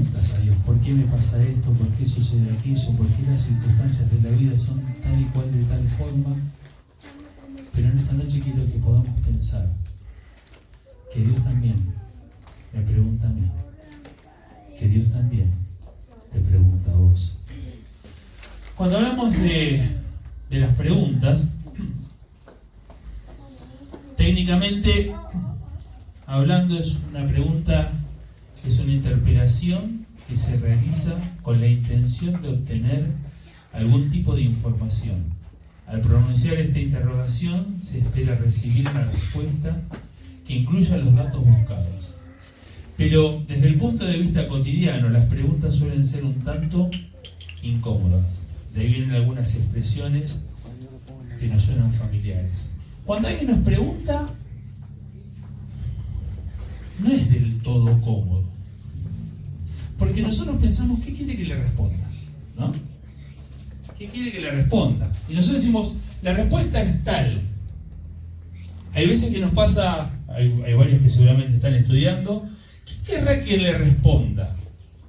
preguntas a Dios. ¿Por qué me pasa esto? ¿Por qué sucede aquello? ¿Por qué las circunstancias de la vida son tal y cual de tal forma? Pero en esta noche quiero que podamos pensar que Dios también me pregunta a mí, que Dios también te pregunta a vos. Cuando hablamos de las preguntas, técnicamente hablando, es una pregunta, es una interpelación que se realiza con la intención de obtener algún tipo de información. Al pronunciar esta interrogación se espera recibir una respuesta que incluya los datos buscados. Pero desde el punto de vista cotidiano, las preguntas suelen ser un tanto incómodas. De ahí vienen algunas expresiones que nos suenan familiares. Cuando alguien nos pregunta, no es del todo cómodo. Porque nosotros pensamos, ¿qué quiere que le responda? ¿No? ¿Qué quiere que le responda? Y nosotros decimos, la respuesta es tal. Hay veces que nos pasa, hay varios que seguramente están estudiando, ¿qué querrá que le responda?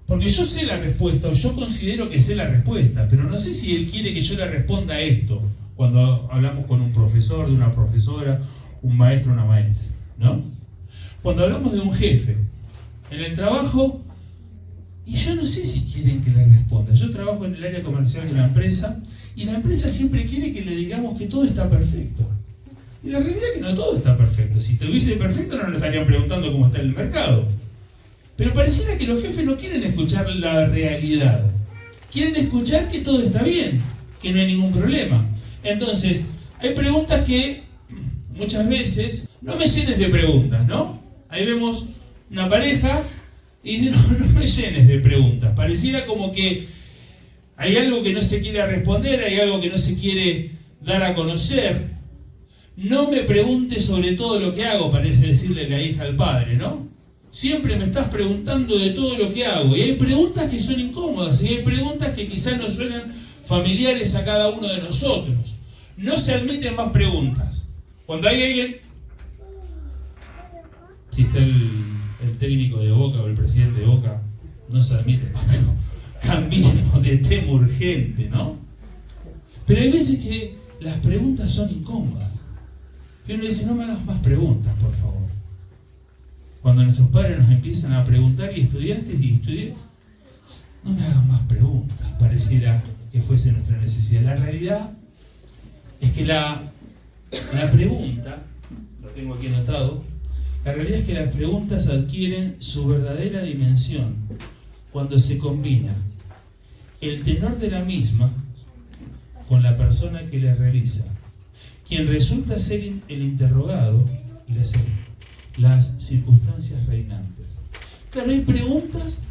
Porque yo sé la respuesta, o yo considero que sé la respuesta, pero no sé si él quiere que yo le responda a esto, cuando hablamos con un profesor, de una profesora, un maestro, una maestra, ¿no? Cuando hablamos de un jefe, en el trabajo, y yo no sé si quieren que le responda. Yo trabajo en el área comercial de una empresa, y la empresa siempre quiere que le digamos que todo está perfecto. Y la realidad es que no todo está perfecto. Si estuviese perfecto no nos estarían preguntando cómo está el mercado. Pero pareciera que los jefes no quieren escuchar la realidad. Quieren escuchar que todo está bien, que no hay ningún problema. Entonces, hay preguntas que muchas veces, no me llenes de preguntas, ¿no? Ahí vemos una pareja y dice, no me llenes de preguntas. Pareciera como que hay algo que no se quiere responder, hay algo que no se quiere dar a conocer. No me preguntes sobre todo lo que hago, parece decirle la hija al padre, ¿no? Siempre me estás preguntando de todo lo que hago. Y hay preguntas que son incómodas, y hay preguntas que quizás nos suenan familiares a cada uno de nosotros. No se admiten más preguntas. Cuando hay alguien, si está el técnico de Boca o el presidente de Boca, no se admiten más preguntas. Cambiemos de tema urgente, ¿no? Pero hay veces que las preguntas son incómodas. Y uno dice, no me hagas más preguntas, por favor. Cuando nuestros padres nos empiezan a preguntar, ¿y estudiaste? Y estudié. No me hagas más preguntas, pareciera que fuese nuestra necesidad. La realidad es que la pregunta, lo tengo aquí anotado, la realidad es que las preguntas adquieren su verdadera dimensión cuando se combina el tenor de la misma con la persona que la realiza, quien resulta ser el interrogado y las circunstancias reinantes. Claro, hay preguntas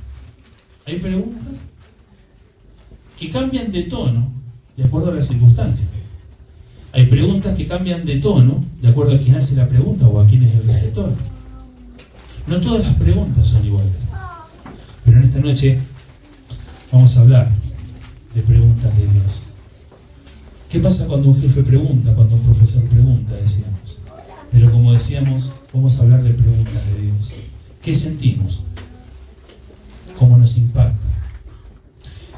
que cambian de tono de acuerdo a las circunstancias. Hay preguntas que cambian de tono de acuerdo a quién hace la pregunta o a quién es el receptor. No todas las preguntas son iguales. Pero en esta noche vamos a hablar de preguntas de Dios. ¿Qué pasa cuando un jefe pregunta, cuando un profesor pregunta, decíamos? Pero como decíamos, vamos a hablar de preguntas de Dios. ¿Qué sentimos? ¿Cómo nos impacta?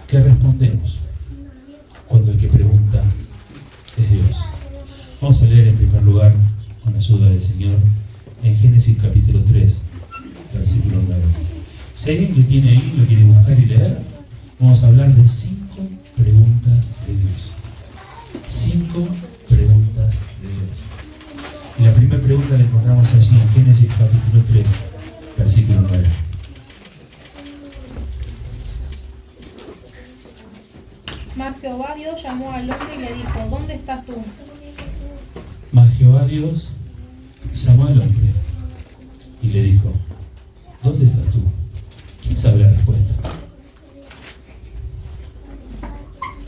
¿Qué respondemos cuando el que pregunta es Dios? Vamos a leer en primer lugar, con la ayuda del Señor, en Génesis capítulo 3, versículo 9. Si alguien que tiene ahí lo quiere buscar y leer, vamos a hablar de 5 preguntas de Dios. 5 preguntas de Dios. Y la primera pregunta la encontramos allí en Génesis capítulo 3, versículo 9. Mas Jehová Dios llamó al hombre y le dijo, ¿dónde estás tú? Mas Jehová Dios llamó al hombre y le dijo, ¿dónde estás tú? ¿Quién sabe la respuesta?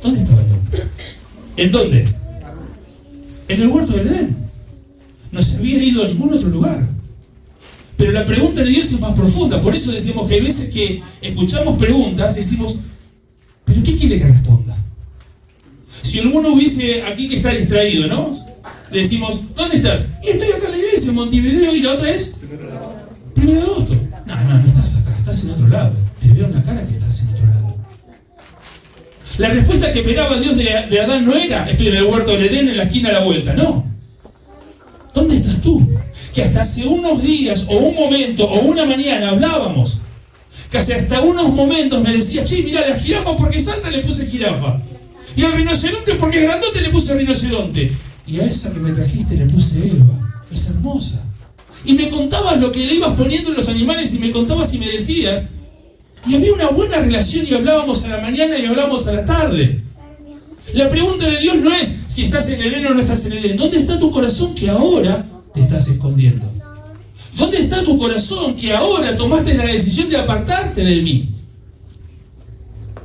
¿Dónde estaba el hombre? ¿En dónde? En el huerto del Edén. No se había ido a ningún otro lugar. Pero la pregunta de Dios es más profunda. Por eso decimos que hay veces que escuchamos preguntas y decimos, ¿pero qué quiere que responda? Si alguno hubiese aquí que está distraído, ¿no? Le decimos, ¿dónde estás? Y estoy acá en la iglesia, en Montevideo, y la otra es Primero de Agosto. No estás acá, estás en otro lado. Te cambiaron la cara que estás en otro lado. La respuesta que esperaba Dios de Adán no era: estoy en el huerto del Edén, en la esquina a la vuelta. No. ¿Dónde estás tú? Que hasta hace unos días, o un momento, o una mañana hablábamos. Que hasta unos momentos me decías: che, mirá, la jirafa porque salta le puse jirafa. Y al rinoceronte porque es grandote le puse rinoceronte. Y a esa que me trajiste le puse Eva. Es hermosa. Y me contabas lo que le ibas poniendo en los animales, y me contabas y me decías. Y había una buena relación, y hablábamos a la mañana y hablábamos a la tarde. La pregunta de Dios no es si estás en Edén o no estás en Edén. ¿Dónde está tu corazón que ahora te estás escondiendo? ¿Dónde está tu corazón que ahora tomaste la decisión de apartarte de mí?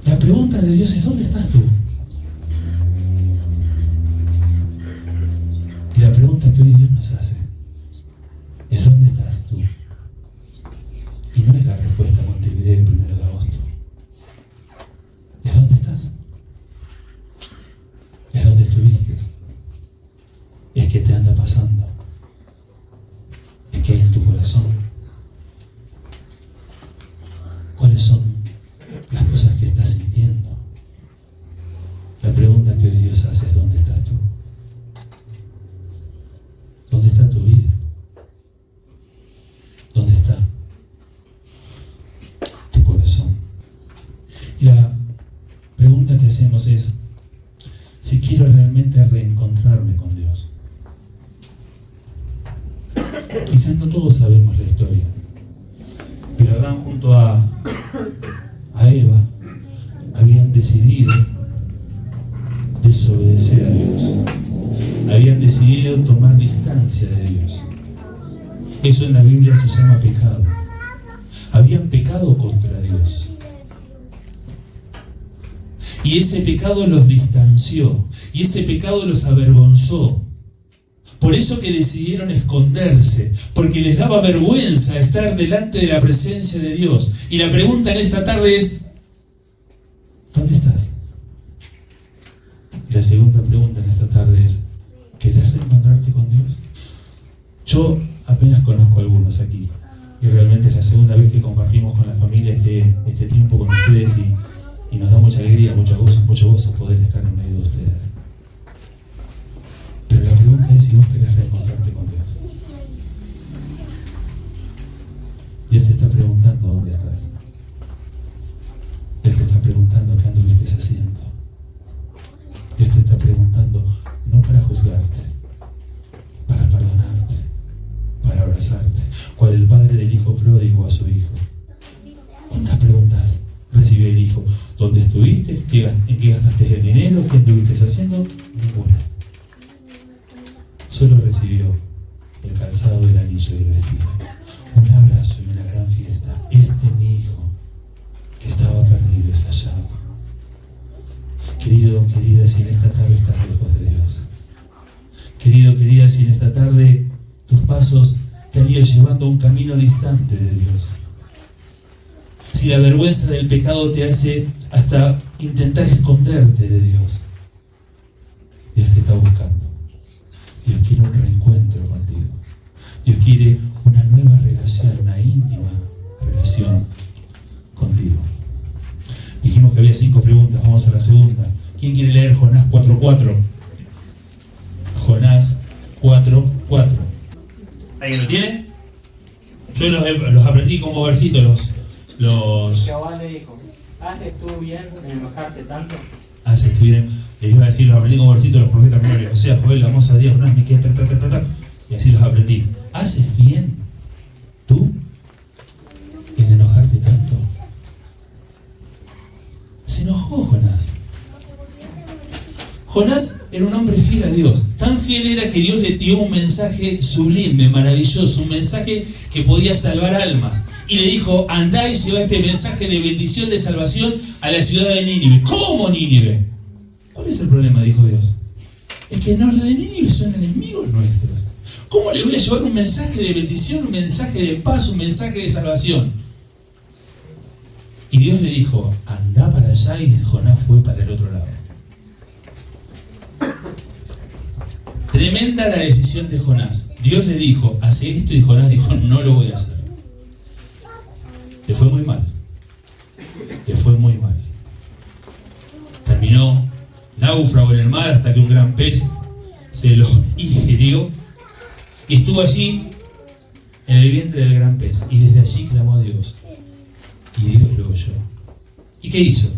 La pregunta de Dios es: ¿dónde estás tú? Y la pregunta que hoy Dios nos hace es: ¿dónde estás tú? Y no es la respuesta a Montevideo el 1 de agosto. Es: ¿dónde estás? Es donde estuviste. Es que te anda pasando. Es que hay en tu corazón. ¿Cuáles son las cosas que estás sintiendo? La pregunta que hoy Dios hace es: ¿dónde estás tú? ¿Dónde está tu vida? ¿Dónde está tu corazón? Y la pregunta que hacemos es: si quiero realmente reencontrarme con Dios. Quizás no todos sabemos la historia, pero Adán junto a Eva habían decidido desobedecer a Dios. Habían decidido tomar distancia de Dios. Eso en la Biblia se llama pecado. Habían pecado contra Dios. Y ese pecado los distanció. Y ese pecado los avergonzó. Por eso que decidieron esconderse. Porque les daba vergüenza estar delante de la presencia de Dios. Y la pregunta en esta tarde es: ¿dónde estás? Y la segunda pregunta en esta tarde es: ¿querés reencontrarte con Dios? Yo apenas conozco a algunos aquí. Y realmente es la segunda vez que compartimos con la familia este tiempo con ustedes. Y nos da mucha alegría, mucho gozo poder estar en medio de ustedes. Pero la pregunta es: si vos querés reencontrarte con Dios. Dios te está preguntando dónde estás. Dios te está preguntando qué anduviste haciendo. Dios te está preguntando no para juzgarte, para perdonarte, para abrazarte. Cual el padre del hijo pródigo a su hijo. ¿Cuántas preguntas recibió el hijo? ¿Dónde estuviste? ¿En qué gastaste el dinero? ¿Qué estuviste haciendo? Ninguna. Solo recibió el calzado, el anillo y el vestido. Un abrazo y una gran fiesta. Mi hijo, que estaba perdido, es hallado. Querido, querida, si en esta tarde estás lejos de Dios. Querido, querida, si en esta tarde tus pasos te han ido llevando a un camino distante de Dios. Si la vergüenza del pecado te hace hasta intentar esconderte de Dios. Dios te está buscando. Dios quiere un reencuentro contigo. Dios quiere una nueva relación, una íntima relación contigo. Dijimos que había 5 preguntas, vamos a la segunda. ¿Quién quiere leer Jonás 4:4? Jonás 4:4. ¿Alguien lo tiene? Yo los aprendí como versitos, Jehová le dijo: ¿haces tú bien en enojarte tanto? Haces tú bien. Les iba a decir, los aprendí como versitos los profetas menores. O sea, Joel, Amós, Adías, Jonás, Miqueas, y así los aprendí. ¿Haces bien tú en enojarte tanto? Se enojó Jonás. Jonás era un hombre fiel a Dios. Tan fiel era que Dios le dio un mensaje sublime, maravilloso, un mensaje que podía salvar almas. Y le dijo: andá y lleva este mensaje de bendición, de salvación a la ciudad de Nínive. ¿Cómo Nínive? ¿Cuál es el problema? Dijo Dios. Es que los de Nínive son enemigos nuestros. ¿Cómo le voy a llevar un mensaje de bendición, un mensaje de paz, un mensaje de salvación? Y Dios le dijo: andá para allá, y Jonás fue para el otro lado. Tremenda la decisión de Jonás. Dios le dijo: hace esto, y Jonás dijo: no lo voy a hacer. Le fue muy mal. le fue muy mal. Terminó náufrago en el mar hasta que un gran pez se lo ingirió y estuvo allí en el vientre del gran pez. Y desde allí clamó a Dios. Y Dios lo oyó. ¿Y qué hizo?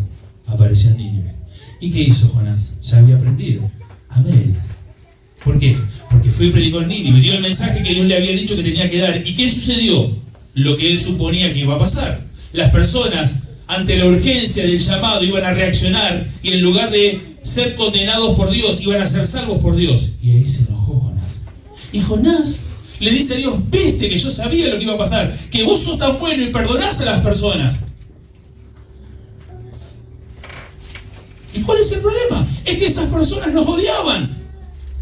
Apareció en Nínive. ¿Y qué hizo Jonás? Ya había aprendido. A medias. ¿Por qué? Porque fue y predicó en Nínive. Dio el mensaje que Dios le había dicho que tenía que dar. ¿Y qué sucedió? Lo que él suponía que iba a pasar. Las personas, ante la urgencia del llamado, iban a reaccionar y en lugar de ser condenados por Dios, iban a ser salvos por Dios. Y ahí se enojó Jonás. Y Jonás le dice a Dios: viste que yo sabía lo que iba a pasar, que vos sos tan bueno y perdonás a las personas. ¿Y cuál es el problema? Es que esas personas nos odiaban.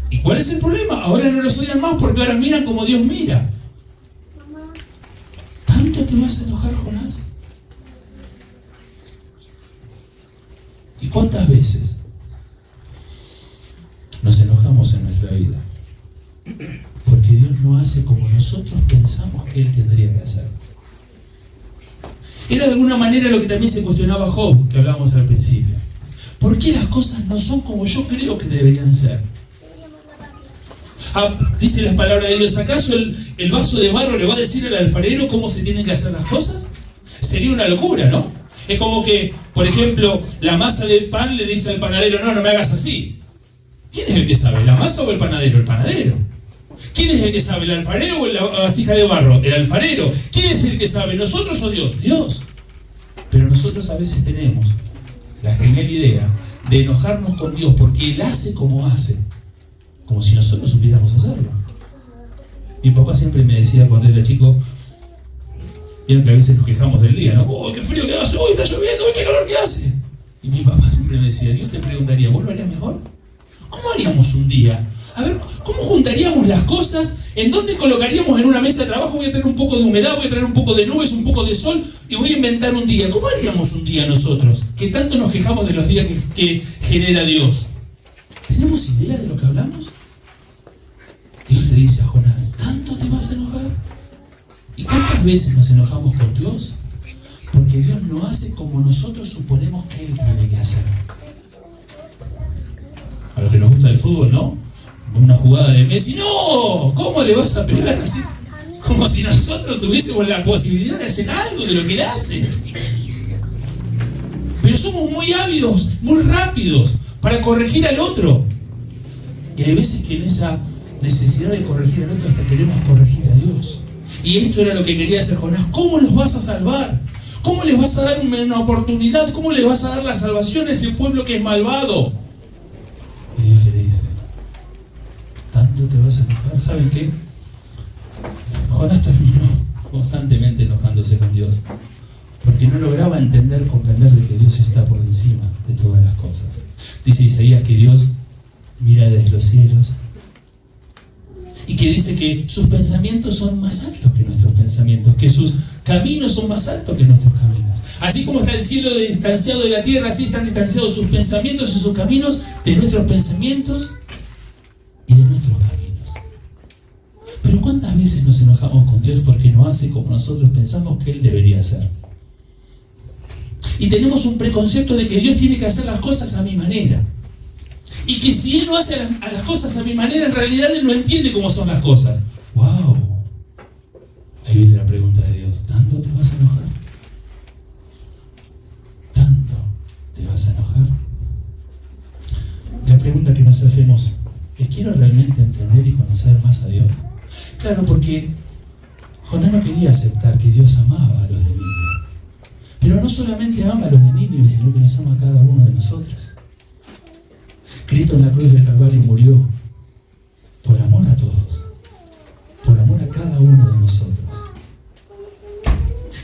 ¿Y cuál es el problema? Ahora no los odian más porque ahora miran como Dios mira. ¿Tanto te vas a enojar, Jonás? ¿Y cuántas veces nos enojamos en nuestra vida? Porque Dios no hace como nosotros pensamos que Él tendría que hacer. Era de alguna manera lo que también se cuestionaba Job, que hablábamos al principio. ¿Por qué las cosas no son como yo creo que deberían ser? Dice las palabras de Dios: ¿acaso el vaso de barro le va a decir al alfarero cómo se tienen que hacer las cosas? Sería una locura, ¿no? Es como que, por ejemplo, la masa del pan le dice al panadero: no me hagas así. ¿Quién es el que sabe? ¿La masa o el panadero? El panadero. ¿Quién es el que sabe? ¿El alfarero o la vasija de barro? El alfarero. ¿Quién es el que sabe? ¿Nosotros o Dios? Dios. Pero nosotros a veces tenemos la genial idea de enojarnos con Dios porque Él hace como hace, como si nosotros supiéramos hacerlo. Mi papá siempre me decía cuando era chico, vieron que a veces nos quejamos del día, ¿no? ¡Oh, qué frío que hace! ¡Oh, está lloviendo! ¡Oh, qué calor que hace! Y mi papá siempre me decía, Dios te preguntaría, ¿vos lo harías mejor? ¿Cómo haríamos un día? A ver, ¿cómo juntaríamos las cosas? ¿En dónde colocaríamos en una mesa de trabajo? Voy a traer un poco de humedad, voy a traer un poco de nubes, un poco de sol y voy a inventar un día. ¿Cómo haríamos un día nosotros? Que tanto nos quejamos de los días que genera Dios. ¿Tenemos idea de lo que hablamos? Dios le dice a Jonás, ¿tanto te vas a enojar? ¿Y cuántas veces nos enojamos con Dios? Porque Dios no hace como nosotros suponemos que Él tiene que hacer. A los que nos gusta el fútbol, ¿no? Una jugada de Messi, ¡no! ¿Cómo le vas a pegar así? Como si nosotros tuviésemos la posibilidad de hacer algo de lo que Él hace. Pero somos muy ávidos, muy rápidos para corregir al otro. Y hay veces que en esa necesidad de corregir al otro hasta queremos corregir a Dios. Y esto era lo que quería hacer Jonás. ¿Cómo los vas a salvar? ¿Cómo les vas a dar una oportunidad? ¿Cómo les vas a dar la salvación a ese pueblo que es malvado? Y Dios le dice, ¿tanto te vas a enojar? ¿Saben qué? Jonás terminó constantemente enojándose con Dios, porque no lograba comprender de que Dios está por encima de todas las cosas. Dice Isaías que Dios mira desde los cielos y que dice que sus pensamientos son más altos que nuestros pensamientos, que sus caminos son más altos que nuestros caminos. Así como está el cielo distanciado de la tierra, así están distanciados sus pensamientos y sus caminos de nuestros pensamientos y de nuestros caminos. Pero ¿cuántas veces nos enojamos con Dios porque no hace como nosotros pensamos que Él debería hacer? Y tenemos un preconcepto de que Dios tiene que hacer las cosas a mi manera. Y que si Él no hace a las cosas a mi manera, en realidad Él no entiende cómo son las cosas. ¡Wow! Ahí viene la pregunta de Dios. ¿Tanto te vas a enojar? ¿Tanto te vas a enojar? La pregunta que nos hacemos es, ¿quiero realmente entender y conocer más a Dios? Claro, porque Jonás no quería aceptar que Dios amaba a los de Nínive. Pero no solamente ama a los de Nínive, sino que nos ama a cada uno de nosotros. Cristo en la cruz del Calvario murió por amor a todos, por amor a cada uno de nosotros.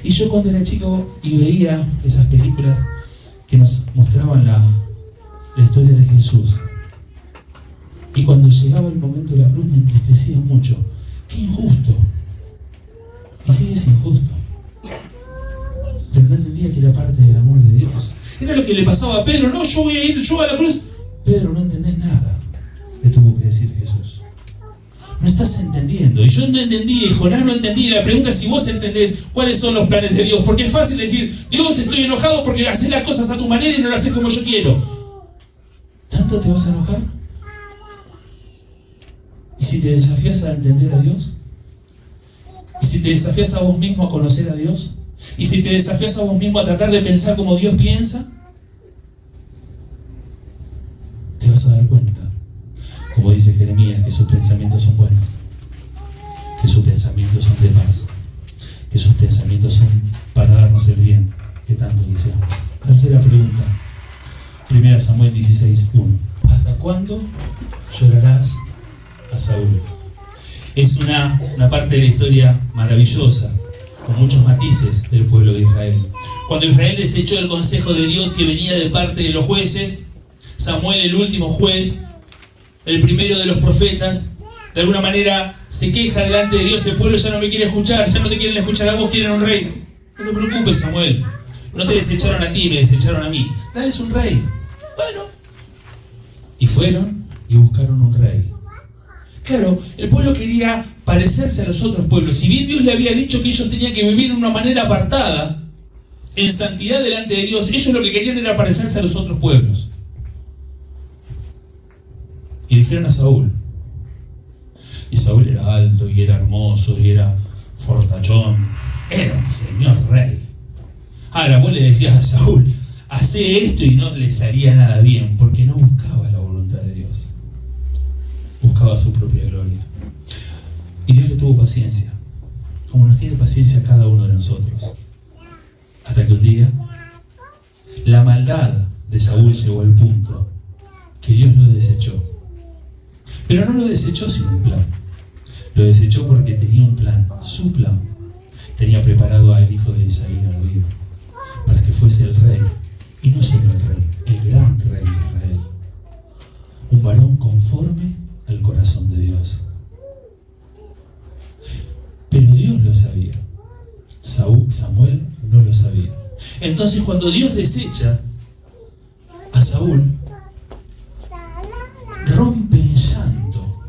Y yo cuando era chico y veía esas películas que nos mostraban la historia de Jesús, y cuando llegaba el momento de la cruz me entristecía mucho. ¡Qué injusto! Y sigue siendo injusto. Pero no entendía que era parte del amor de Dios. Era lo que le pasaba a Pedro. No, yo voy a ir yo a la cruz. Pedro, no entendés nada, le tuvo que decir Jesús. no estás entendiendo. Y yo no entendí, y Jonás no entendía. La pregunta es si vos entendés cuáles son los planes de Dios. Porque es fácil decir, Dios, estoy enojado porque haces las cosas a tu manera y no las haces como yo quiero. ¿Tanto te vas a enojar? ¿Y si te desafías a entender a Dios? ¿Y si te desafías a vos mismo a conocer a Dios? ¿Y si te desafías a vos mismo a tratar de pensar como Dios piensa? Te vas a dar cuenta, como dice Jeremías, que sus pensamientos son buenos, que sus pensamientos son de paz, que sus pensamientos son para darnos el bien que tanto deseamos. Tercera pregunta, 1 Samuel 16:1. ¿Hasta cuándo llorarás a Saúl? Es una parte de la historia maravillosa, con muchos matices del pueblo de Israel. Cuando Israel desechó el consejo de Dios que venía de parte de los jueces, Samuel, el último juez, el primero de los profetas, de alguna manera se queja delante de Dios: el pueblo ya no me quiere escuchar, ya no te quieren escuchar a vos, quieren un rey. No te preocupes, Samuel, no te desecharon a ti, me desecharon a mí. Dales un rey. Bueno. Y fueron y buscaron un rey. Claro, el pueblo quería parecerse a los otros pueblos. Si bien Dios le había dicho que ellos tenían que vivir de una manera apartada, en santidad delante de Dios, ellos lo que querían era parecerse a los otros pueblos. Y eligieron a Saúl. Y Saúl era alto, y era hermoso, y era fortachón. Era un señor rey. Ahora vos le decías a Saúl, hacé esto, y no les haría nada bien, porque no buscaba la voluntad de Dios. Buscaba su propia gloria. Y Dios le tuvo paciencia, como nos tiene paciencia a cada uno de nosotros. Hasta que un día, la maldad de Saúl llegó al punto que Dios lo desechó. Pero no lo desechó sin un plan. Lo desechó porque tenía un plan, su plan. Tenía preparado al hijo de Isaí, a David, para que fuese el rey. Y no solo el rey, el gran rey de Israel. Un varón conforme al corazón de Dios. Pero Dios lo sabía. Samuel no lo sabía. Entonces, cuando Dios desecha a Saúl, rompe en llanto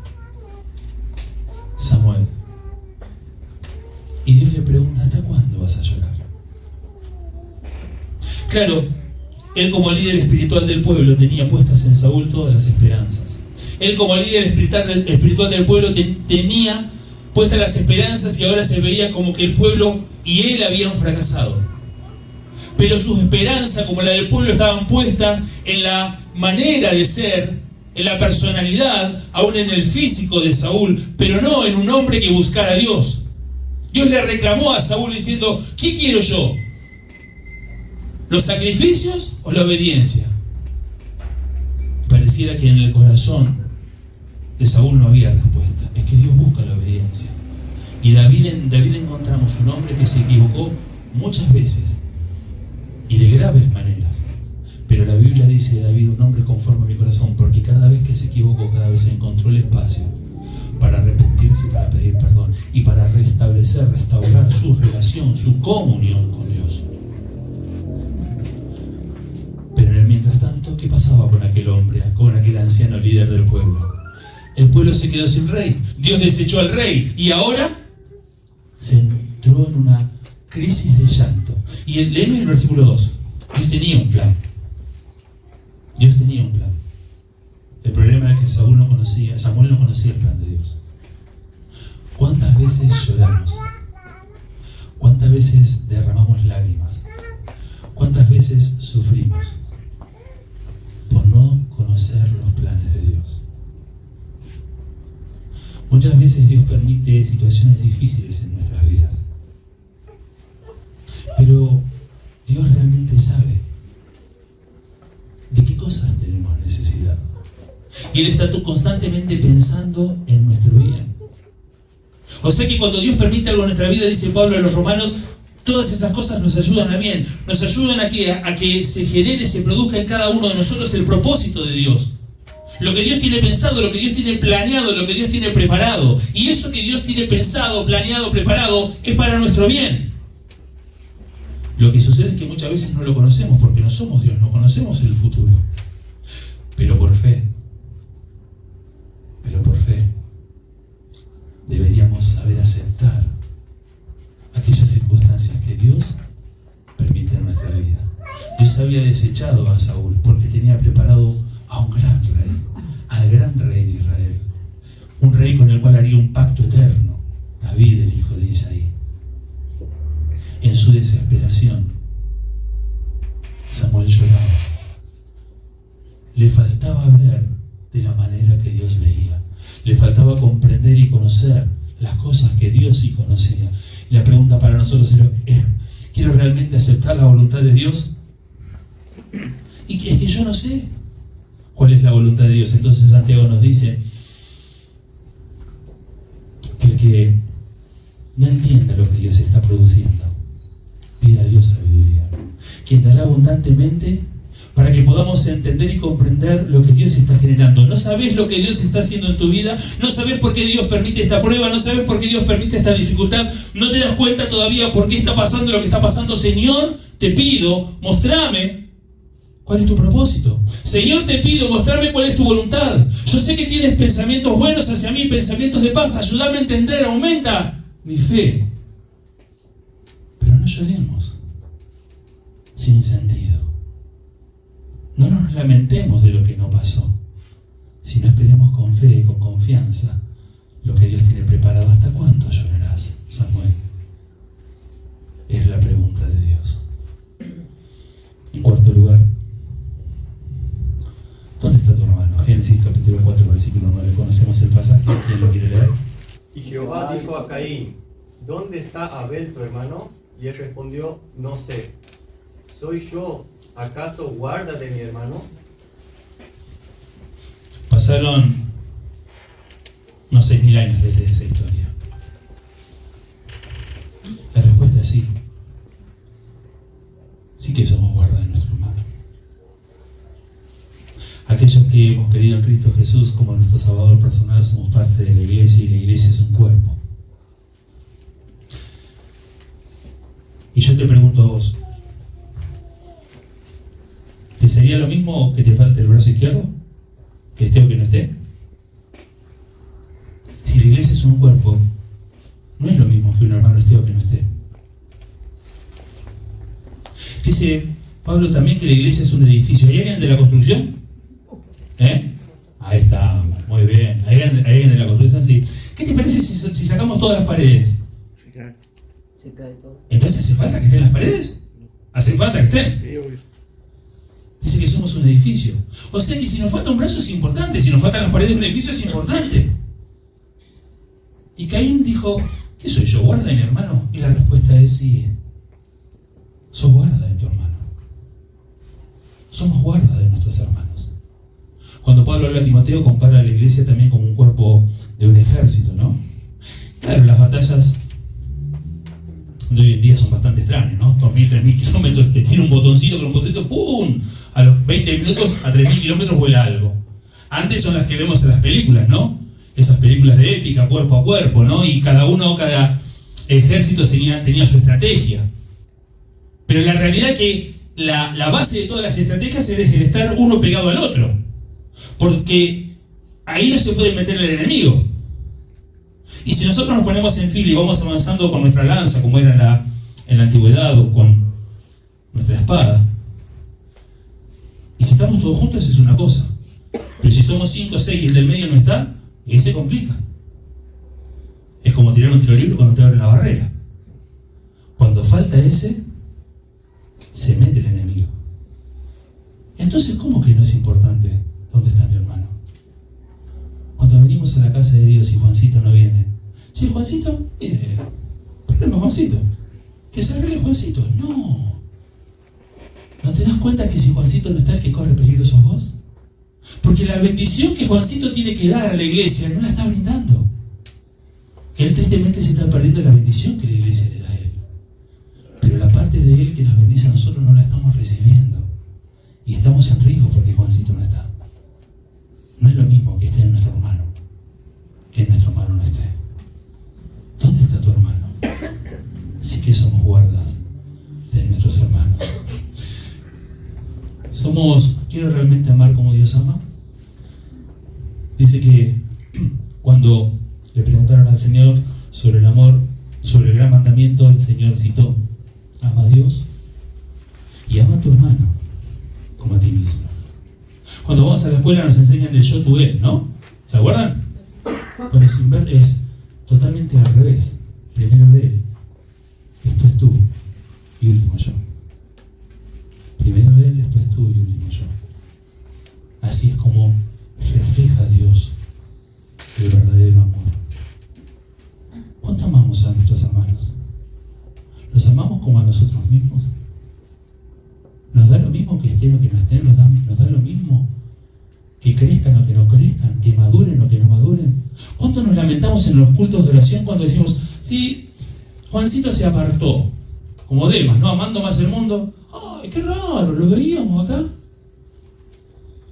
Samuel. Y Dios le pregunta: ¿hasta cuándo vas a llorar? Claro, él como líder espiritual del pueblo tenía puestas en Saúl todas las esperanzas. Él como líder espiritual del pueblo tenía puestas las esperanzas, y ahora se veía como que el pueblo y él habían fracasado. Pero sus esperanzas, como la del pueblo, estaban puestas en la manera de ser, en la personalidad, aún en el físico de Saúl, pero no en un hombre que buscara a Dios. Dios le reclamó a Saúl diciendo: ¿qué quiero yo? ¿Los sacrificios o la obediencia? Pareciera que en el corazón de Saúl no había respuesta. Es que Dios busca la obediencia. Y en David encontramos un hombre que se equivocó muchas veces y de graves maneras. Pero la Biblia dice de David: un hombre conforme a mi corazón, porque cada vez que se equivocó, cada vez encontró el espacio para arrepentirse y para pedir perdón y para restaurar su relación, su comunión con Dios. Pero en el mientras tanto, ¿qué pasaba con aquel hombre, con aquel anciano líder del pueblo? El pueblo se quedó sin rey. Dios desechó al rey y ahora se entró en una crisis de llanto. Y leemos el versículo 2. Dios tenía un plan. Dios tenía un plan. El problema es que Samuel no conocía el plan de Dios. ¿Cuántas veces lloramos? ¿Cuántas veces derramamos lágrimas? ¿Cuántas veces sufrimos por no conocer los planes de Dios? Muchas veces Dios permite situaciones difíciles en nuestras vidas. Pero Dios realmente sabe de qué cosas tenemos necesidad. Y Él está constantemente pensando en nuestro bien. O sea que cuando Dios permite algo en nuestra vida, dice Pablo a los Romanos, todas esas cosas nos ayudan a bien. Nos ayudan a que se genere, se produzca en cada uno de nosotros el propósito de Dios. Lo que Dios tiene pensado, lo que Dios tiene planeado, lo que Dios tiene preparado. Y eso que Dios tiene pensado, planeado, preparado, es para nuestro bien. Lo que sucede es que muchas veces no lo conocemos porque no somos Dios, no conocemos el futuro. Pero por fe, deberíamos saber aceptar aquellas circunstancias que Dios permite en nuestra vida. Dios había desechado a Saúl porque tenía preparado a un gran rey, al gran rey de Israel, un rey con el cual haría un pacto eterno, David, el hijo de Isaí. En su desesperación, Samuel lloraba. Le faltaba ver de la manera que Dios veía. Le faltaba comprender y conocer las cosas que Dios sí conocía. Y la pregunta para nosotros es, ¿quiero realmente aceptar la voluntad de Dios? Y es que yo no sé cuál es la voluntad de Dios. Entonces Santiago nos dice que el que no entienda lo que Dios está produciendo, pida a Dios sabiduría, quien dará abundantemente para que podamos entender y comprender lo que Dios está generando. No sabes lo que Dios está haciendo en tu vida, no sabes por qué Dios permite esta prueba, no sabes por qué Dios permite esta dificultad, no te das cuenta todavía por qué está pasando lo que está pasando. Señor, te pido, mostrame cuál es tu propósito. Señor, te pido, mostrame cuál es tu voluntad. Yo sé que tienes pensamientos buenos hacia mí, pensamientos de paz, ayúdame a entender, aumenta mi fe. Pero no lloremos sin sentido. No nos lamentemos de lo que no pasó, sino esperemos con fe y con confianza lo que Dios tiene preparado. ¿Hasta cuánto llorarás, Samuel? Es la pregunta de Dios. En cuarto lugar, ¿dónde está tu hermano? Génesis capítulo 4, versículo 9. Conocemos el pasaje. ¿Quién lo quiere leer? Y Jehová dijo a Caín: ¿dónde está Abel tu hermano? Y él respondió: no sé. ¿Soy yo acaso guarda de mi hermano? Pasaron unos 6.000 años desde esa historia. La respuesta es sí. Sí que somos guarda de nuestro hermano. Aquellos que hemos creído en Cristo Jesús como nuestro Salvador personal somos parte de la iglesia, y la iglesia es un cuerpo. Y yo te pregunto a vos, ¿te sería lo mismo que te falte el brazo izquierdo? ¿Que esté o que no esté? Si la iglesia es un cuerpo, no es lo mismo que un hermano esté o que no esté. Dice Pablo también que la iglesia es un edificio. ¿Hay alguien de la construcción? Ahí está, muy bien. ¿Hay alguien de la construcción? Sí. ¿Qué te parece si sacamos todas las paredes? Se cae todo. ¿Entonces hace falta que estén las paredes? ¿Hace falta que estén? Dice que somos un edificio. O sea que si nos falta un brazo es importante, si nos faltan las paredes de un edificio es importante. Y Caín dijo: ¿qué soy yo, guarda de mi hermano? Y la respuesta es sí. Sos guarda de tu hermano. Somos guarda de nuestros hermanos. Cuando Pablo habla a Timoteo, compara a la iglesia también como un cuerpo de un ejército, ¿no? Claro, las batallas de hoy en día son bastante extrañas, ¿no? 2.000, 3.000 kilómetros, te tira un botoncito con un botoncito, ¡pum! A los 20 minutos, a 3.000 kilómetros vuela algo. Antes son las que vemos en las películas, ¿no? Esas películas de épica, cuerpo a cuerpo, ¿no? Y cada ejército tenía su estrategia. Pero la realidad es que la base de todas las estrategias es el estar uno pegado al otro. Porque ahí no se puede meter el enemigo. Y si nosotros nos ponemos en fila y vamos avanzando con nuestra lanza, como era en la antigüedad, o con nuestra espada, y si estamos todos juntos es una cosa. Pero si somos 5 o 6 y el del medio no está, ahí se complica. Es como tirar un tiro libre cuando te abren la barrera. Cuando falta ese, se mete el enemigo. Entonces, ¿cómo que no es importante dónde está mi hermano? Cuando venimos a la casa de Dios y Juancito no viene, ¿sí, Juancito? Problema, Juancito. Que se arregle Juancito. No. ¿No te das cuenta que si Juancito no está, el que corre peligro sos vos? Porque la bendición que Juancito tiene que dar a la iglesia no la está brindando. Él tristemente se está perdiendo la bendición que la iglesia le da a él. Pero la parte de él que nos bendice a nosotros no la estamos recibiendo. Y estamos en riesgo porque Juancito no está. No es lo mismo que esté en nuestro hermano que en nuestro hermano no esté. ¿Dónde está tu hermano? Sí que somos guardas de nuestros hermanos. ¿Quiero realmente amar como Dios ama? Dice que cuando le preguntaron al Señor sobre el amor, sobre el gran mandamiento. El Señor citó: ama a Dios y ama a tu hermano como a ti mismo. Cuando vamos a la escuela nos enseñan el yo, tú, él, ¿no? ¿Se acuerdan? Bueno, es totalmente al revés. Primero él, después tú y último yo. Primero él, después tú y último yo. Así es como refleja a Dios el verdadero amor. ¿Cuánto amamos a nuestros hermanos? ¿Los amamos como a nosotros mismos? ¿Nos da lo mismo que estén o que no estén? ¿Nos da lo mismo que crezcan o que no crezcan? ¿Que maduren o que no maduren? ¿Cuánto nos lamentamos en los cultos de oración cuando decimos: sí, Juancito se apartó, como Demas, ¿no? Amando más el mundo. ¡Ay, qué raro! Lo veíamos acá.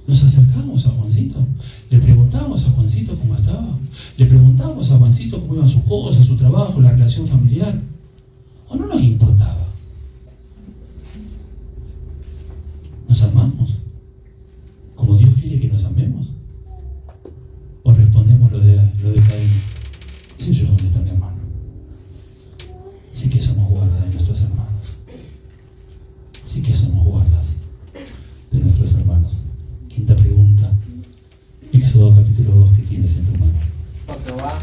Nos acercamos a Juancito, le preguntábamos a Juancito cómo estaba, le preguntábamos a Juancito cómo iban sus cosas, su trabajo, la relación familiar. ¿O no nos importaba? ¿Nos amamos como Dios quiere que nos amemos? ¿O respondemos lo de Caín? ¿Qué sé yo dónde está mi hermano? Sí que somos guardas de nuestros hermanos. Sí que somos guardas de nuestros hermanos. Quinta pregunta, Éxodo capítulo 2, ¿qué tienes en tu mano? Jehová,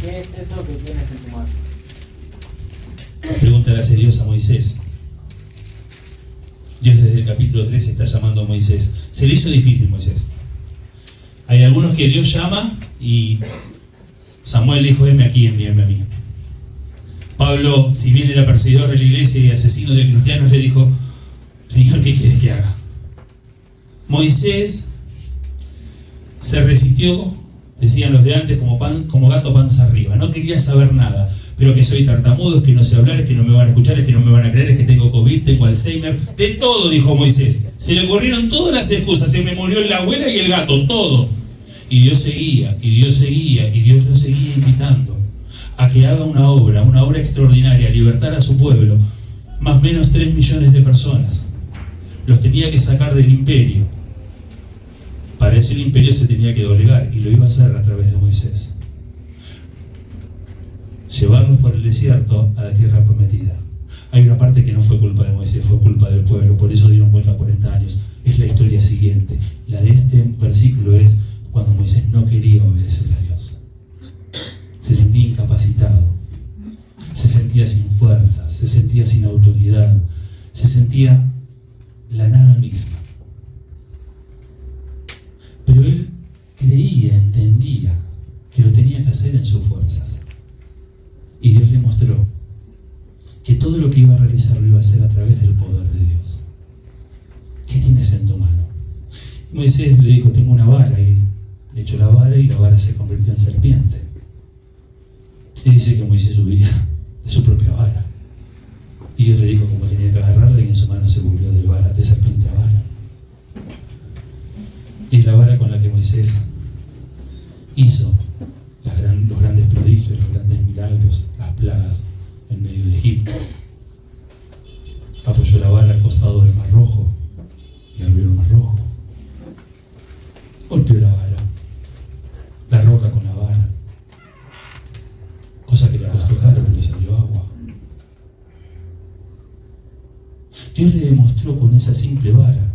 ¿qué es eso que tienes en tu mano? La pregunta le hace Dios a Moisés. Dios desde el capítulo 3 está llamando a Moisés. Se le hizo difícil Moisés. Hay algunos que Dios llama y Samuel dijo: heme aquí, envíame a mí. Pablo, si bien era perseguidor de la iglesia y asesino de cristianos, le dijo: Señor, ¿qué quieres que haga? Moisés se resistió, decían los de antes, como gato panza arriba. No quería saber nada. Pero que soy tartamudo, es que no sé hablar, es que no me van a escuchar, es que no me van a creer, es que tengo COVID, tengo Alzheimer. De todo, dijo Moisés. Se le ocurrieron todas las excusas. Se me murió la abuela y el gato, todo. Y Dios seguía, y Dios seguía, y Dios lo seguía invitando a que haga una obra extraordinaria, libertar a su pueblo, más o menos 3 millones de personas. Los tenía que sacar del imperio. Para eso el imperio se tenía que doblegar, y lo iba a hacer a través de Moisés. Llevarlos por el desierto a la tierra prometida. Hay una parte que no fue culpa de Moisés, fue culpa del pueblo, por eso dieron vuelta 40 años. Es la historia siguiente. La de este versículo es cuando Moisés no quería obedecer a Dios. Se sentía incapacitado, se sentía sin fuerzas, se sentía sin autoridad, se sentía la nada misma. Pero él creía, entendía que lo tenía que hacer en sus fuerzas. Y Dios le mostró que todo lo que iba a realizar lo iba a hacer a través del poder de Dios. ¿Qué tienes en tu mano? Y Moisés le dijo: tengo una vara, y le echó la vara y la vara se convirtió en serpiente. Y dice que Moisés subía de su propia vara. Y Dios le dijo cómo tenía que agarrarla, y en su mano se volvió de serpiente a vara. Y es la vara con la que Moisés hizo los grandes prodigios, los grandes milagros, las plagas en medio de Egipto. Apoyó la vara al costado del Mar Rojo y abrió el Mar Rojo. Golpeó la roca con la vara, cosa que le costó caro, pero le salió agua. Dios le demostró con esa simple vara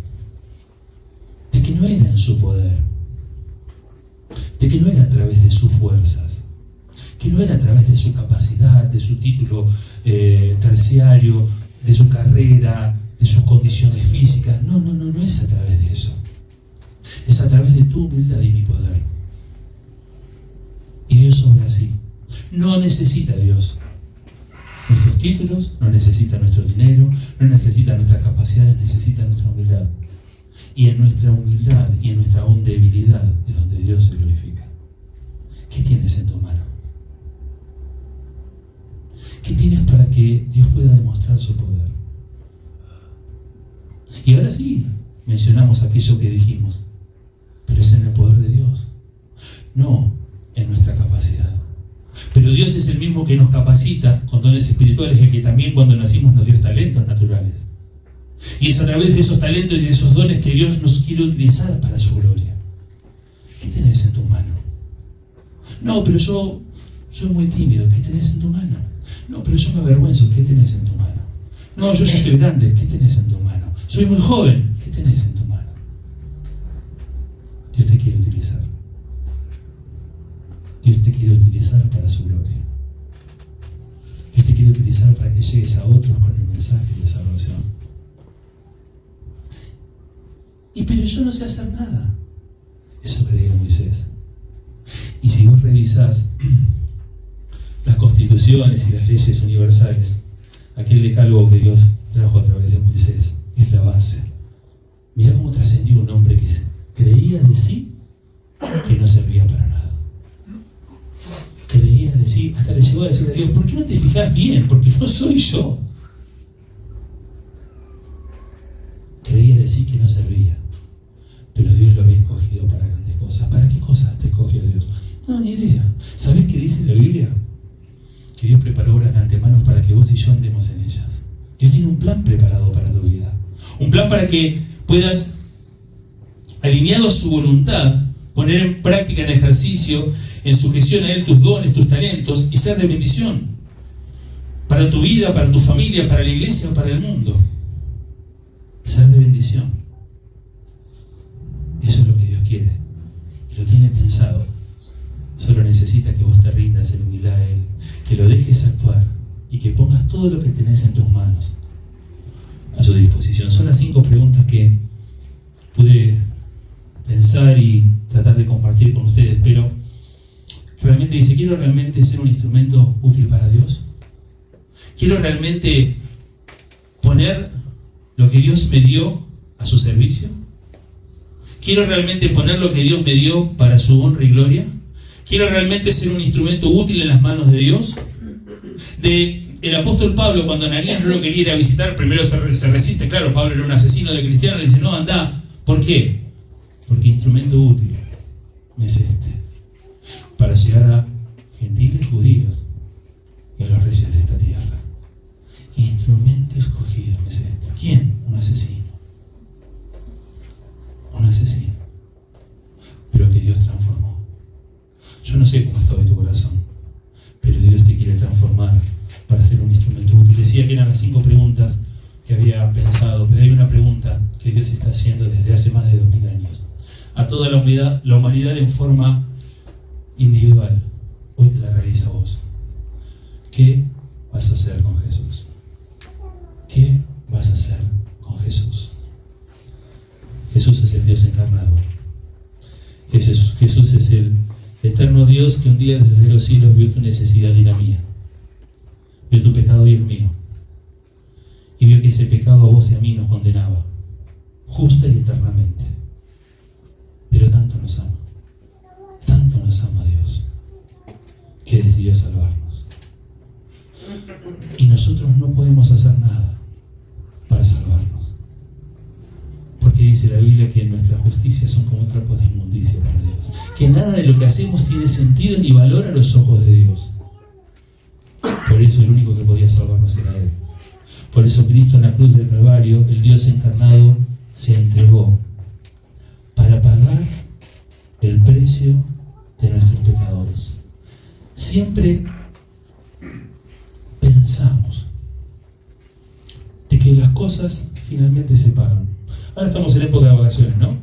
de que no era en su poder, de que no era a través de sus fuerzas, que no era a través de su capacidad, de su título terciario, de su carrera, de sus condiciones físicas. No es a través de eso. Es a través de tu humildad y mi poder. Y Dios obra así. No necesita Dios nuestros títulos, no necesita nuestro dinero, no necesita nuestras capacidades, necesita nuestra humildad. Y en nuestra humildad y en nuestra aún debilidad es donde Dios se glorifica. ¿Qué tienes en tu mano? ¿Qué tienes para que Dios pueda demostrar su poder? Y ahora sí, mencionamos aquello que dijimos, pero es en el poder de Dios, no en nuestra capacidad. Pero Dios es el mismo que nos capacita con dones espirituales, el que también cuando nacimos nos dio talentos naturales. Y es a través de esos talentos y de esos dones que Dios nos quiere utilizar para su gloria. ¿Qué tenés en tu mano? No, pero yo soy muy tímido. ¿Qué tenés en tu mano? No, pero yo me avergüenzo. ¿Qué tenés en tu mano? No, yo ya estoy grande. ¿Qué tenés en tu mano? Soy muy joven. ¿Qué tenés en tu mano? Dios te quiere utilizar. Dios te quiere utilizar para su gloria. Dios te quiere utilizar para que llegues a otros con el mensaje de salvación. Pero yo no sé hacer nada. Eso creía Moisés. Y si vos revisás las constituciones y las leyes universales, aquel decálogo que Dios trajo a través de Moisés es la base. Mirá cómo trascendió un hombre que creía de sí que no servía para nada. Creía de sí, hasta le llegó a decir a Dios: ¿por qué no te fijas bien? Porque no soy yo. Creía de sí que no servía, pero Dios lo había escogido para grandes cosas. ¿Para qué cosas te escogió Dios? No, ni idea. ¿Sabés qué dice la Biblia? Que Dios preparó obras de antemano para que vos y yo andemos en ellas. Dios tiene un plan preparado para tu vida. Un plan para que puedas, alineado a su voluntad, poner en práctica, en ejercicio, en sujeción a Él tus dones, tus talentos y ser de bendición para tu vida, para tu familia, para la iglesia, para el mundo. Ser de bendición. Eso es lo que Dios quiere y lo tiene pensado. Solo necesita que vos te rindas en humildad a Él, que lo dejes actuar y que pongas todo lo que tenés en tus manos a su disposición. Son las 5 preguntas que pude pensar y tratar de compartir con ustedes, pero realmente dice: ¿quiero realmente ser un instrumento útil para Dios? ¿Quiero realmente poner lo que Dios me dio a su servicio? ¿Quiero realmente poner lo que Dios me dio para su honra y gloria? ¿Quiero realmente ser un instrumento útil en las manos de Dios? El apóstol Pablo, cuando Ananías no lo quería ir a visitar, primero se resiste. Claro, Pablo era un asesino de cristianos, le dice: no, anda. ¿Por qué? Porque instrumento útil me es este, para llegar a gentiles, judíos y a los reyes de esta tierra. Instrumento escogido me es este. ¿Quién? Un asesino. Un asesino. Pero que Dios transformó. Yo no sé cómo está hoy tu corazón, pero Dios te quiere transformar para ser un instrumento útil. Decía que eran las 5 preguntas que había pensado, pero hay una pregunta que Dios está haciendo desde hace más de 2000 años a toda la humanidad en forma individual. Hoy te la realiza vos. ¿Qué vas a hacer con Jesús? ¿Qué vas a hacer con Jesús? Jesús es el Dios encarnado. Jesús es el eterno Dios que un día desde los cielos vio tu necesidad y la mía. Vio tu pecado y el mío. Y vio que ese pecado a vos y a mí nos condenaba, justa y eternamente. Pero tanto nos ama Dios, que decidió salvarnos. Y nosotros no podemos hacer nada para salvarnos. Porque dice la Biblia que nuestras justicias son como trapos de inmundicia para Dios. Que nada de lo que hacemos tiene sentido ni valor a los ojos de Dios. Por eso el único que podía salvarnos era Él. Por eso Cristo en la cruz del Calvario, el Dios encarnado, se entregó para pagar el precio de nuestros pecados. Siempre pensamos de que las cosas finalmente se pagan. Ahora estamos en época de vacaciones, ¿no?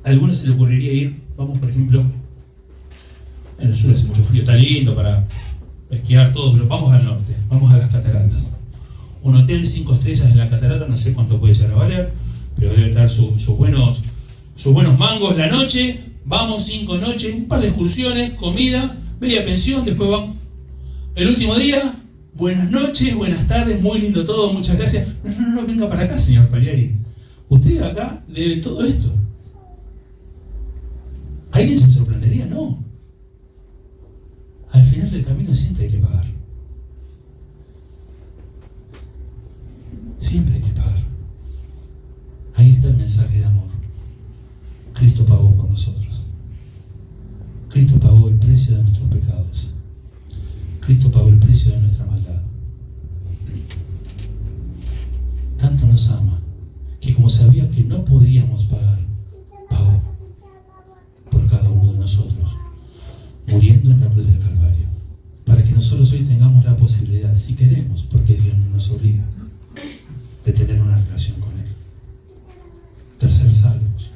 A algunos se le ocurriría ir, vamos por ejemplo, en el sur hace mucho frío, está lindo para esquiar todo, pero vamos al norte, vamos a las cataratas. Un hotel 5 estrellas en la catarata, no sé cuánto puede llegar a valer, pero debe estar sus buenos mangos la noche. Vamos 5 noches, un par de excursiones, comida, media pensión, después vamos. El último día, buenas noches, buenas tardes, muy lindo todo, muchas gracias. No, venga para acá, señor Pariari. Usted acá debe todo esto. ¿Alguien se sorprendería? No. Al final del camino siempre hay que pagar. Siempre hay que pagar. Ahí está el mensaje de amor. Cristo pagó por nosotros. Cristo pagó el precio de nuestros pecados. Cristo pagó el precio de nuestra maldad. Tanto nos ama que como sabía que no podíamos pagar, pagó por cada uno de nosotros. tengamos la posibilidad, si queremos, porque Dios no nos obliga, de tener una relación con Él. De ser salvos.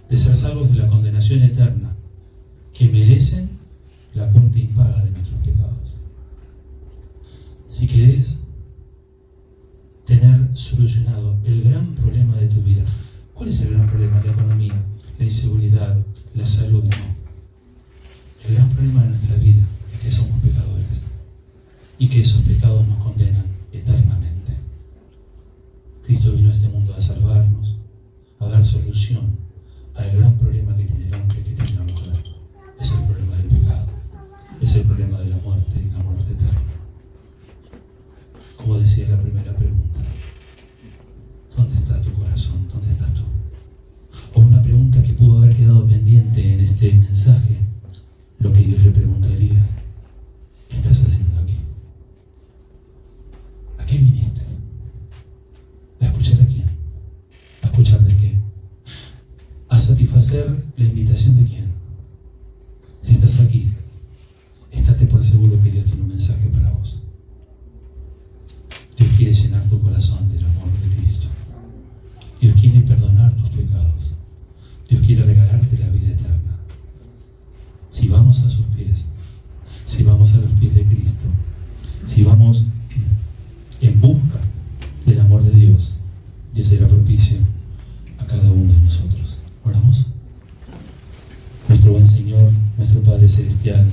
De ser salvos de la condenación eterna que merecen la cuenta impaga de nuestros pecados. Si querés tener solucionado el gran problema de tu vida, ¿cuál es el gran problema? La economía, la inseguridad, la salud, no. El gran problema de nuestra vida es que somos pecadores y que esos pecados nos condenan eternamente. Cristo vino a este mundo a salvarnos, a dar solución al gran problema que tiene el hombre, que tiene la mujer. Es el problema del pecado, es el problema de la muerte y la muerte eterna. Como decía la primera pregunta, ¿dónde está tu corazón? ¿Dónde estás tú? O una pregunta que pudo haber quedado pendiente en este mensaje, lo que Dios le pregunta a Elías: ¿qué estás haciendo aquí? ¿A qué viniste? ¿A escuchar a quién? ¿A escuchar de qué? ¿A satisfacer la invitación de quién? Si estás aquí, estate por seguro que Dios tiene un mensaje para vos. Dios quiere llenar tu corazón del amor de Cristo. Dios quiere perdonar tus pecados. Dios quiere regalarte la vida eterna. Si vamos a sus pies, si vamos a los pies de Cristo, si vamos en busca del amor de Dios, Dios será propicio a cada uno de nosotros. ¿Oramos? Nuestro buen Señor, nuestro Padre Celestial,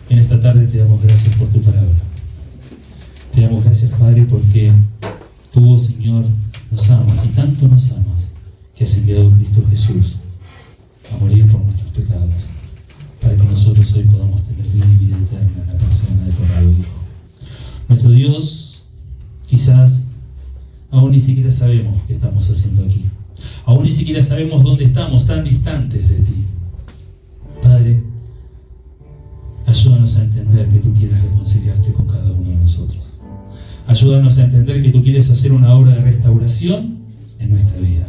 en esta tarde te damos gracias por tu palabra. Te damos gracias, Padre, porque tú, Señor, nos amas y tanto nos amas que has enviado a Cristo Jesús a morir por nuestros pecados, para que nosotros hoy podamos tener vida y vida eterna en la persona de tu amado Hijo. Nuestro Dios, quizás aún ni siquiera sabemos qué estamos haciendo aquí. Aún ni siquiera sabemos dónde estamos, tan distantes de ti. Padre, ayúdanos a entender que tú quieres reconciliarte con cada uno de nosotros. Ayúdanos a entender que tú quieres hacer una obra de restauración en nuestra vida.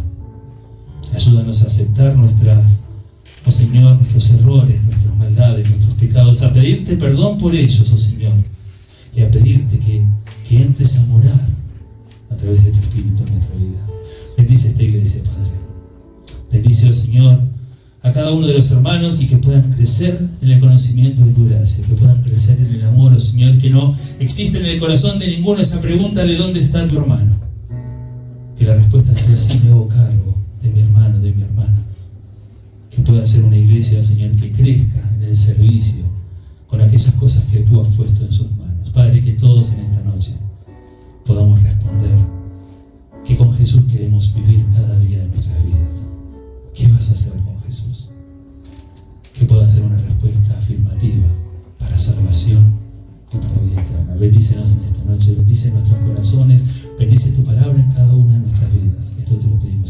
Ayúdanos a aceptar oh Señor, nuestros errores, nuestras maldades, nuestros pecados, a pedirte perdón por ellos, oh Señor, y a pedirte que entres a morar a través de tu Espíritu en nuestra vida. Bendice esta iglesia, Padre. Bendice, oh Señor, a cada uno de los hermanos y que puedan crecer en el conocimiento de tu gracia, que puedan crecer en el amor, oh Señor, que no existe en el corazón de ninguno esa pregunta de dónde está tu hermano. Que la respuesta sea: sí, me hago cargo de mi hermano, de mi hermana. Que pueda ser una iglesia, oh Señor, que crezca en el servicio con aquellas cosas que tú has puesto en sus manos. Padre, que todos en esta noche podamos responder que con Jesús queremos vivir cada día de nuestras vidas. ¿Qué vas a hacer con Jesús? Que pueda ser una respuesta afirmativa para salvación y para vida eterna. Bendícenos en esta noche, bendice nuestros corazones, bendice tu palabra en cada una de nuestras vidas. Esto te lo pedimos.